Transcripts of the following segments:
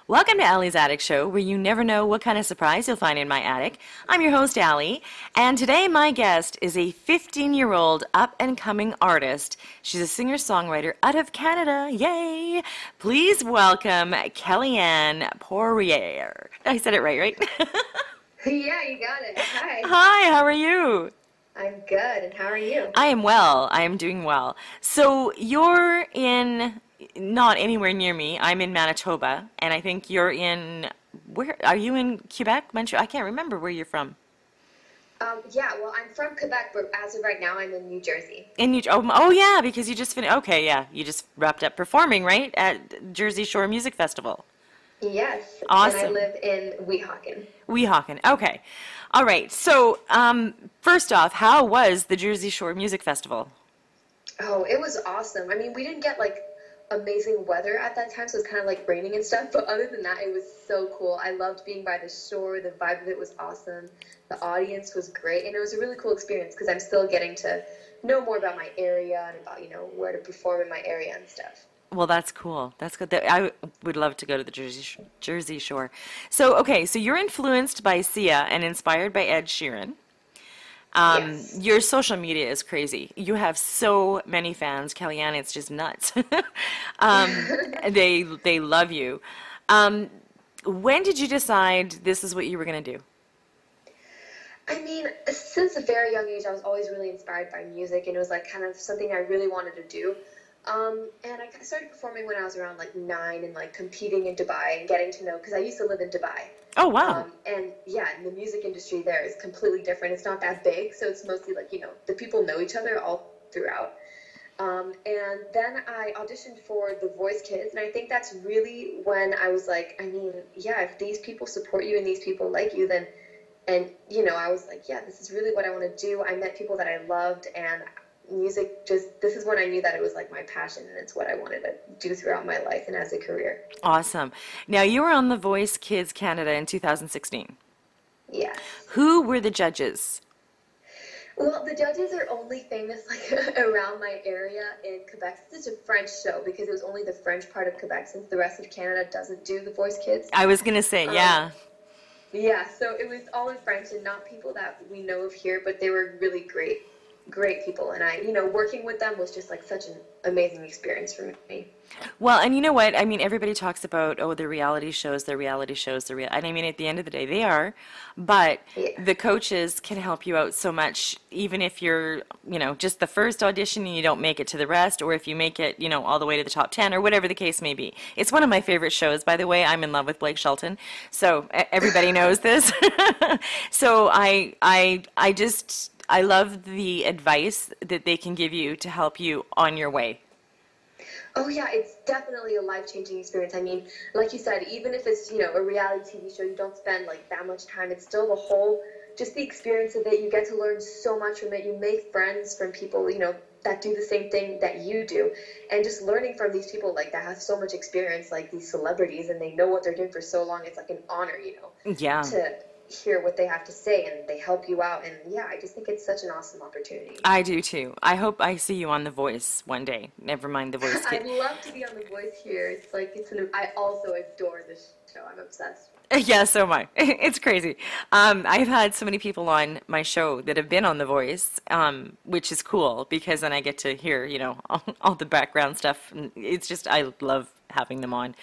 Welcome to Allie's Attic Show, where you never know what kind of surprise you'll find in my attic. I'm your host, Allie, and today my guest is a 15-year-old up-and-coming artist. She's a singer-songwriter out of Canada. Yay! Please welcome Kellie Anne Poirie. I said it right? Yeah, you got it. Hi. Hi, how are you? I'm good, and how are you? I am well. I am doing well. So you're in... not anywhere near me. I'm in Manitoba, and I think you're in, where, are you in Quebec, Montreal? I can't remember where you're from. Yeah, well, I'm from Quebec, but as of right now, I'm in New Jersey. In New, oh yeah, because you just finished, okay, yeah, you just wrapped up performing, right, at Jersey Shore Music Festival. Yes. Awesome. And I live in Weehawken. Weehawken, okay. All right, so first off, how was the Jersey Shore Music Festival? Oh, it was awesome. I mean, we didn't get, like, amazing weather at that time, so it's kind of like raining and stuff, but other than that, it was so cool. I loved being by the shore. The vibe of it was awesome. The audience was great, and it was a really cool experience because I'm still getting to know more about my area and about, you know, where to perform in my area and stuff. Well, that's cool. That's good. I would love to go to the Jersey Shore. So, okay, so you're influenced by Sia and inspired by Ed Sheeran. Yes. Your social media is crazy. You have so many fans, Kellie Anne, it's just nuts. They love you. When did you decide this is what you were going to do? I mean, since a very young age, I was always really inspired by music, and it was like kind of something I really wanted to do. And I started performing when I was around like 9 and like competing in Dubai and getting to know, because I used to live in Dubai. Oh, wow. And yeah, and the music industry there is completely different. It's not that big, so it's mostly like, you know, the people know each other all throughout. And then I auditioned for The Voice Kids, and I think that's really when I was like, I mean, yeah, if these people support you and these people like you, then, and, you know, I was like, yeah, this is really what I want to do. I met people that I loved, and music just, this is when I knew that it was like my passion, and it's what I wanted to do throughout my life and as a career. Awesome. Now, you were on The Voice Kids Canada in 2016. Yeah. Who were the judges? Well, the judges are only famous like around my area in Quebec. It's a French show because it was only the French part of Quebec, since the rest of Canada doesn't do The Voice Kids. I was going to say, yeah. Yeah, so it was all in French and not people that we know of here, but they were really great people, and I, you know, working with them was just like such an amazing experience for me. Well, and you know what? I mean, everybody talks about, oh, the reality shows, and I mean, at the end of the day, they are, but Yeah. the coaches can help you out so much, even if you're, you know, just the first audition and you don't make it to the rest, or if you make it, you know, all the way to the top 10, or whatever the case may be. It's one of my favorite shows, by the way. I'm in love with Blake Shelton, so everybody knows this. So I love the advice that they can give you to help you on your way. Oh yeah, it's definitely a life-changing experience. I mean, like you said, even if it's, you know, a reality TV show, you don't spend like that much time. It's still the whole, just the experience of it. You get to learn so much from it. You make friends from people, you know, that do the same thing that you do. And just learning from these people like that have so much experience, like these celebrities, and they know what they're doing for so long. It's like an honor, you know, Yeah. to hear what they have to say, and they help you out, and yeah, I just think it's such an awesome opportunity. I do too. I hope I see you on The Voice one day. Never mind The Voice Kids. I'd love to be on The Voice here. It's like, I also adore this show. I'm obsessed. Yeah, so am I. It's crazy. I've had so many people on my show that have been on The Voice, which is cool because then I get to hear, you know, all the background stuff. And it's just, I love having them on.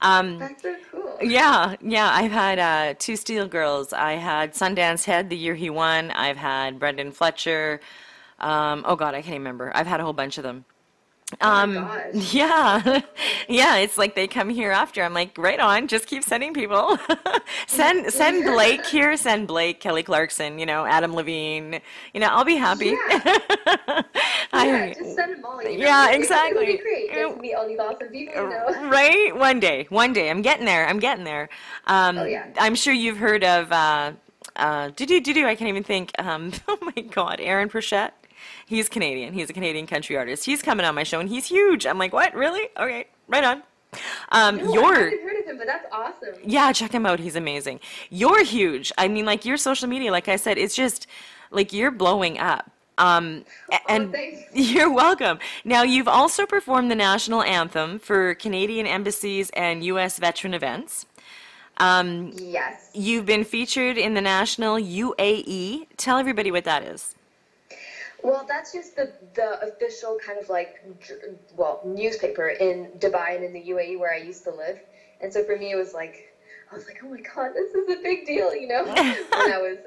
That's so cool. Yeah. I've had 2 Steel Girls. I had Sundance Head the year he won. I've had Brendan Fletcher. Oh God, I can't even remember. I've had a whole bunch of them. Oh my gosh. Yeah. Yeah, it's like they come here after. I'm like, right on, just keep sending people. send Blake here, send Blake, Kelly Clarkson, you know, Adam Levine. You know, I'll be happy. Yeah. Yeah, just send them all. You know? Yeah, exactly. It'll be great. Get to meet all these awesome people, you know. Right? One day. I'm getting there. Oh, yeah. I'm sure you've heard of, I can't even think, oh my God, Aaron Pritchett. He's Canadian. He's a Canadian country artist. He's coming on my show, and he's huge. I'm like, what? Really? Okay, right on. No, I haven't heard of him, but that's awesome. Yeah, check him out. He's amazing. You're huge. I mean, like, your social media, like I said, it's just, like, you're blowing up. Oh, And thanks. you're welcome. Now, you've also performed the national anthem for Canadian embassies and U.S. veteran events. Yes. You've been featured in the national UAE. Tell everybody what that is. Well, that's just the official kind of like well, newspaper in Dubai and in the UAE where I used to live. And so for me, it was like I was like, oh my God, this is a big deal, you know, when I was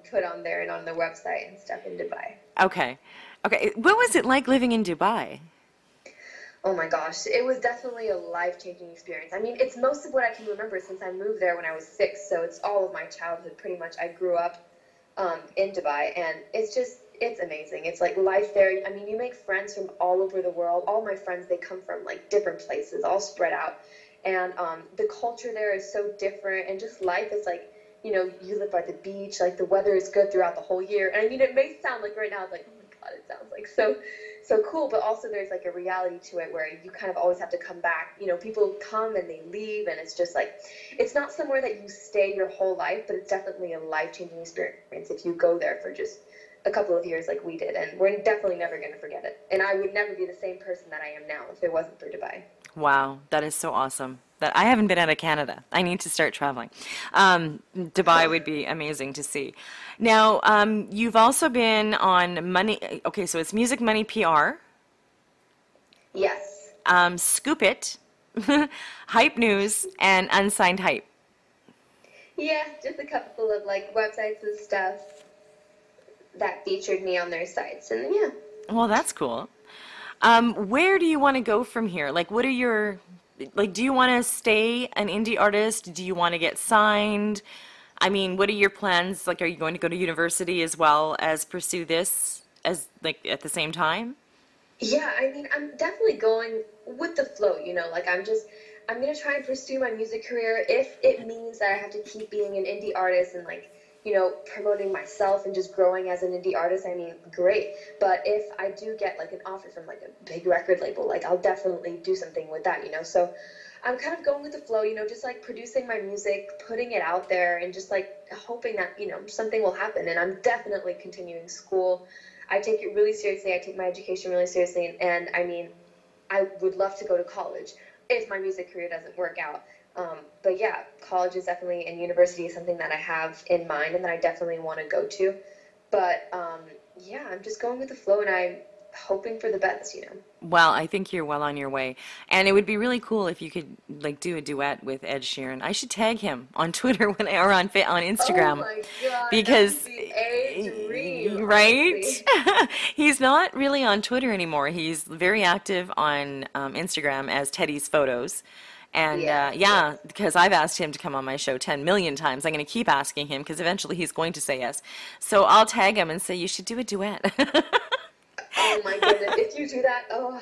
put on there and on the website and stuff in Dubai. Okay. Okay. What was it like living in Dubai? Oh my gosh, it was definitely a life-changing experience. I mean, it's most of what I can remember since I moved there when I was 6, so it's all of my childhood pretty much. I grew up in Dubai, and it's amazing. It's like life there. I mean, you make friends from all over the world. All my friends, they come from like different places, all spread out. And the culture there is so different, and just life is like, you know, you live by the beach, like the weather is good throughout the whole year. And I mean, it may sound like right now, it's like, oh my God, it sounds like so cool, but also there's like a reality to it where you kind of always have to come back. You know, people come and they leave, and it's just like, it's not somewhere that you stay your whole life, but it's definitely a life-changing experience if you go there for just a couple of years like we did, and we're definitely never going to forget it. And I would never be the same person that I am now if it wasn't for Dubai. Wow, that is so awesome. That I haven't been out of Canada. I need to start traveling. Dubai would be amazing to see. Now, you've also been on Money. Okay, so it's Music Money PR, Yes. Scoop It, Hype News, and Unsigned Hype. Yeah, just a couple of like websites and stuff that featured me on their sites, and yeah. Well, that's cool. Where do you want to go from here? Like, what are your, like, do you want to stay an indie artist? Do you want to get signed? I mean, what are your plans? Like, are you going to go to university as well as pursue this as, like, at the same time? Yeah, I mean, I'm definitely going with the flow, you know, like I'm gonna try and pursue my music career if it means that I have to keep being an indie artist and like, you know, promoting myself and just growing as an indie artist. I mean, great. But if I do get like an offer from like a big record label, like I'll definitely do something with that, you know. So I'm kind of going with the flow, you know, just like producing my music, putting it out there, and just like hoping that, you know, something will happen. And I'm definitely continuing school. I take it really seriously. I take my education really seriously. And I mean, I would love to go to college if my music career doesn't work out. But yeah, college is definitely, and university is something that I have in mind and that I definitely want to go to. But yeah, I'm just going with the flow, and I'm hoping for the best, you know. Well, I think you're well on your way. And it would be really cool if you could like do a duet with Ed Sheeran. I should tag him on Twitter when I, or on Oh Instagram my God, that because would be a dream, right? honestly. He's not really on Twitter anymore. He's very active on Instagram as Teddy's Photos. And Yes, yeah, yes. because I've asked him to come on my show 10 million times. I'm going to keep asking him because eventually he's going to say yes. So I'll tag him and say, you should do a duet. Oh my goodness, if you do that, oh,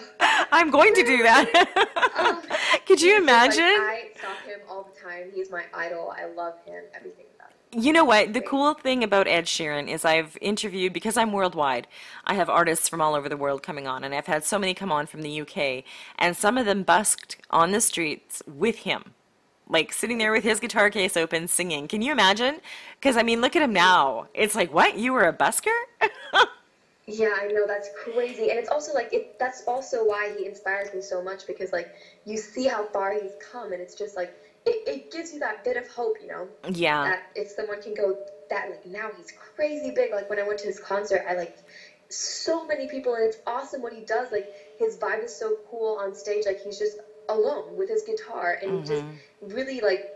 I'm going to do oh. that. Could you He's just like, imagine? I stalk him all the time. He's my idol. I love him, everything about him. You know what? The Great. cool thing about Ed Sheeran is I've interviewed, because I'm worldwide, I have artists from all over the world coming on, and I've had so many come on from the UK, and some of them busked on the streets with him, like sitting there with his guitar case open singing. Can you imagine? Because, I mean, look at him now. It's like, what? You were a busker? Yeah, I know, that's crazy. And it's also like that's also why he inspires me so much, because like you see how far he's come, and it's just like it gives you that bit of hope, you know, Yeah. that if someone can go that, like, now he's crazy big. Like when I went to his concert, I like so many people, and it's awesome what he does. Like his vibe is so cool on stage, like he's just alone with his guitar, and he just really like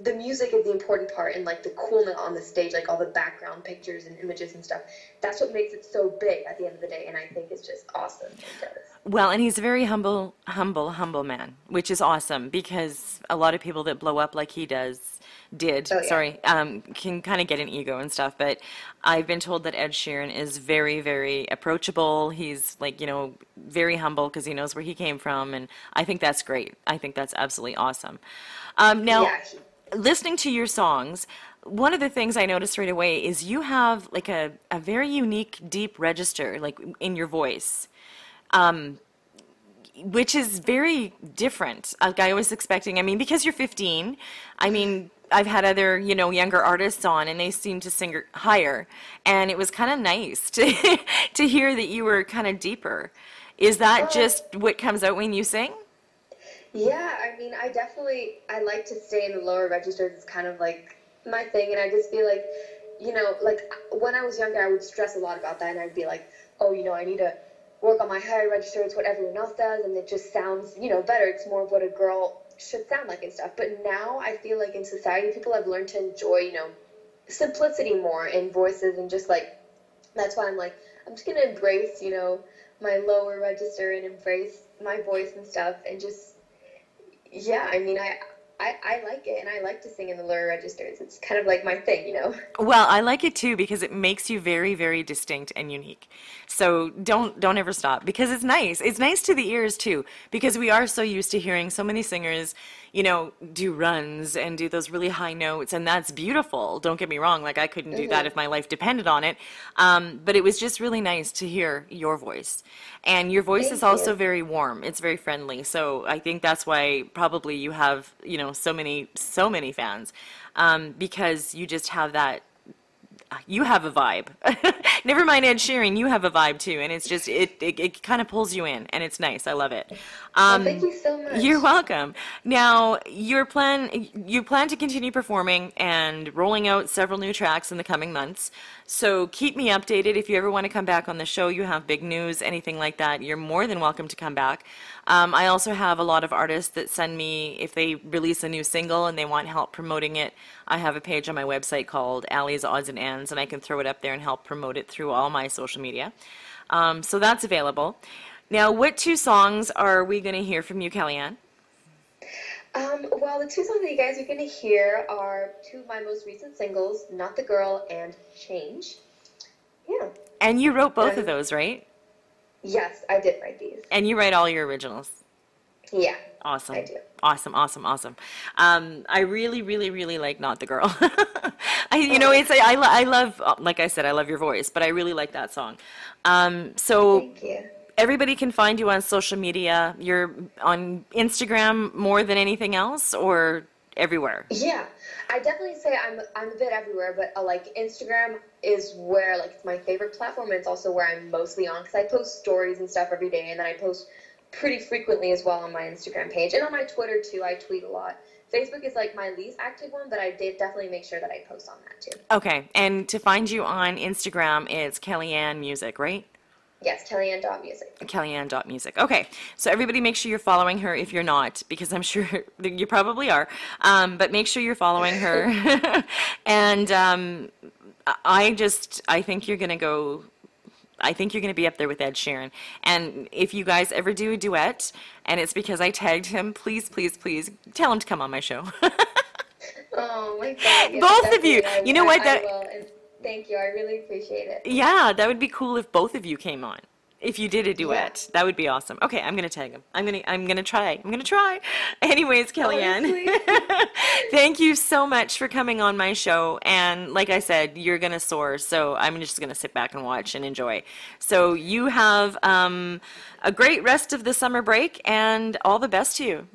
the music is the important part, and like the coolness on the stage, like all the background pictures and images and stuff. That's what makes it so big at the end of the day, and I think it's just awesome what he does. Well, and he's a very humble man, which is awesome because a lot of people that blow up like he Oh yeah. can kind of get an ego and stuff. But I've been told that Ed Sheeran is very, very approachable. He's like, you know, very humble because he knows where he came from. And I think that's great. I think that's absolutely awesome. Now, Yeah, listening to your songs, one of the things I noticed right away is you have like a very unique, deep register, like in your voice, which is very different. Like I was expecting, I mean, because you're 15, I mean, I've had other, younger artists on, and they seem to sing higher, and it was kind of nice to to hear that you were kind of deeper. Is that just what comes out when you sing? Yeah, I mean, I like to stay in the lower registers. It's kind of like my thing, and I just feel like, like when I was younger, I would stress a lot about that, and I'd be like, oh, I need to work on my higher register. It's what everyone else does, and it just sounds, better. It's more of what a girl should sound like and stuff. But now I feel like in society, people have learned to enjoy, simplicity more in voices, and just like, that's why I'm like, I'm just going to embrace, my lower register and embrace my voice and stuff, and just, yeah, I mean, I like it, and I like to sing in the lower registers. It's kind of like my thing, Well, I like it too because it makes you very, very distinct and unique. So don't ever stop, because it's nice. It's nice to the ears too, because we are so used to hearing so many singers, do runs and do those really high notes, and that's beautiful. Don't get me wrong, like I couldn't do that if my life depended on it. But it was just really nice to hear your voice. And your voice is also very warm. It's very friendly. So I think that's why probably you have, so many fans, because you just have that. You have a vibe. Never mind Ed Sheeran, you have a vibe too, and it's just it kind of pulls you in, and it's nice. I love it. Well, thank you so much. You're welcome. Now, you plan to continue performing and rolling out several new tracks in the coming months. So keep me updated. If you ever want to come back on the show, you have big news, anything like that, you're more than welcome to come back. I also have a lot of artists that send me, if they release a new single and they want help promoting it, I have a page on my website called Allie's Odds and Ends, and I can throw it up there and help promote it through all my social media. So that's available. Now, what 2 songs are we going to hear from you, Kellie Anne? Well, the 2 songs that you guys are going to hear are 2 of my most recent singles, Not the Girl and Change. Yeah. And you wrote both of those, right? Yes, I did write these. And you write all your originals? Yeah. Awesome. I do. Awesome. I really, really, really like Not the Girl. I love, like I said, I love your voice, but I really like that song. So thank you. Everybody can find you on social media. You're on Instagram more than anything else, or everywhere? Yeah, I definitely say I'm a bit everywhere, but like Instagram is where like it's my favorite platform, and it's also where I'm mostly on, because I post stories and stuff every day, and then I post pretty frequently as well on my Instagram page, and on my Twitter too. I tweet a lot. Facebook is like my least active one, but I did definitely make sure that I post on that too. Okay, and to find you on Instagram, it's Kellie Anne Music, right? Yes, KellieAnne.music. KellieAnne.music. Okay, so everybody make sure you're following her if you're not, because I'm sure you probably are, but make sure you're following her. And I think you're going to go, I think you're going to be up there with Ed Sheeran. And if you guys ever do a duet, and it's because I tagged him, please, please, please tell him to come on my show. Oh my God. Yes, both of you. You know what? I will. And thank you. I really appreciate it. Yeah, that would be cool if both of you came on. If you did a duet, that would be awesome. Okay, I'm gonna tag him. I'm gonna try. Anyways, Kellie Anne, thank you so much for coming on my show. And like I said, you're gonna soar. So I'm just gonna sit back and watch and enjoy. So you have a great rest of the summer break, and all the best to you.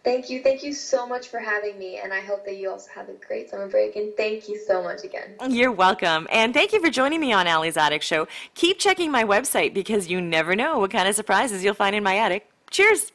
Thank you. Thank you so much for having me, and I hope that you also have a great summer break, and thank you so much again. You're welcome, and thank you for joining me on Allie's Attic Show. Keep checking my website, because you never know what kind of surprises you'll find in my attic. Cheers!